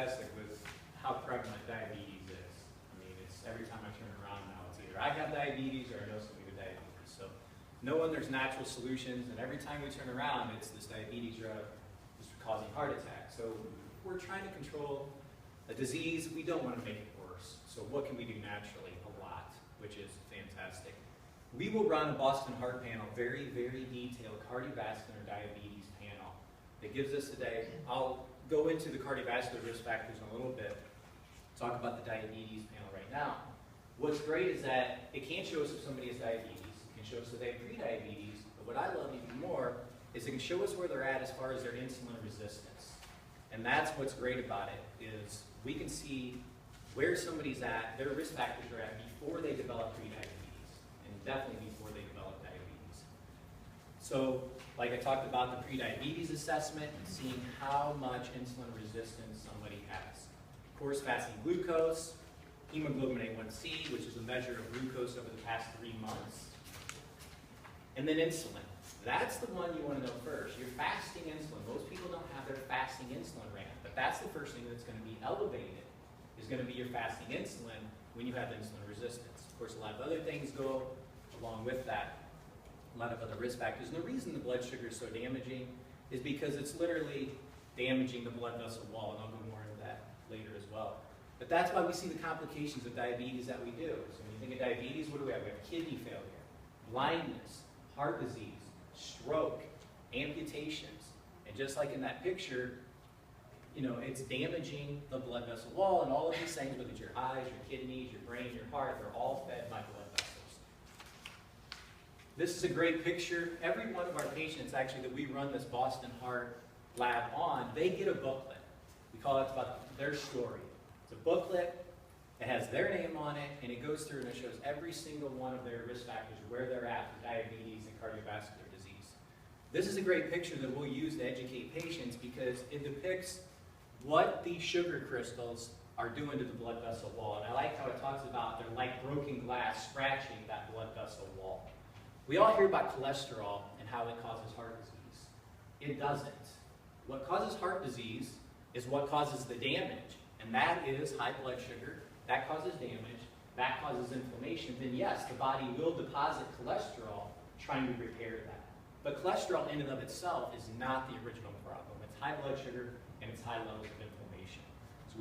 fantastic with how prevalent diabetes is. I mean, it's every time I turn around now, it's either I have diabetes or I know somebody with diabetes. So knowing there's natural solutions, and every time we turn around, it's this diabetes drug is causing heart attack. So we're trying to control a disease. We don't want to make it worse. So what can we do naturally? A lot, which is fantastic. We will run a Boston Heart panel, very, very detailed cardiovascular diabetes panel that gives us today. I'll go into the cardiovascular risk factors in a little bit, talk about the diabetes panel right now. What's great is that it can't show us if somebody has diabetes, it can show us if they have pre-diabetes, but what I love even more is it can show us where they're at as far as their insulin resistance. And that's what's great about it, is we can see where somebody's at, their risk factors are at before they develop pre-diabetes, and definitely before they develop diabetes. So, like I talked about the pre-diabetes assessment and seeing how much insulin resistance somebody has. Of course, fasting glucose, hemoglobin A1C, which is a measure of glucose over the past 3 months, and then insulin. That's the one you want to know first. Your fasting insulin. Most people don't have their fasting insulin ramped, but that's the first thing that's going to be elevated, is going to be your fasting insulin when you have insulin resistance. Of course, a lot of other things go along with that, a lot of other risk factors. And the reason the blood sugar is so damaging is because it's literally damaging the blood vessel wall, and I'll go more into that later as well. But that's why we see the complications of diabetes that we do. So when you think of diabetes, what do we have? We have kidney failure, blindness, heart disease, stroke, amputations. And just like in that picture, you know, it's damaging the blood vessel wall, and all of these things, whether it's your eyes, your kidneys, your brain, your heart, they're all fed by blood vessels. This is a great picture. Every one of our patients, actually, that we run this Boston Heart lab on, they get a booklet. We call it about their story. It's a booklet. It has their name on it, and it goes through and it shows every single one of their risk factors, where they're at for diabetes and cardiovascular disease. This is a great picture that we'll use to educate patients because it depicts what these sugar crystals are doing to the blood vessel wall. And I like how it talks about they're like broken glass scratching that blood vessel wall. We all hear about cholesterol and how it causes heart disease. It doesn't. What causes heart disease is what causes the damage, and that is high blood sugar. That causes damage, that causes inflammation. Then yes, the body will deposit cholesterol trying to repair that. But cholesterol in and of itself is not the original problem. It's high blood sugar and it's high levels of inflammation.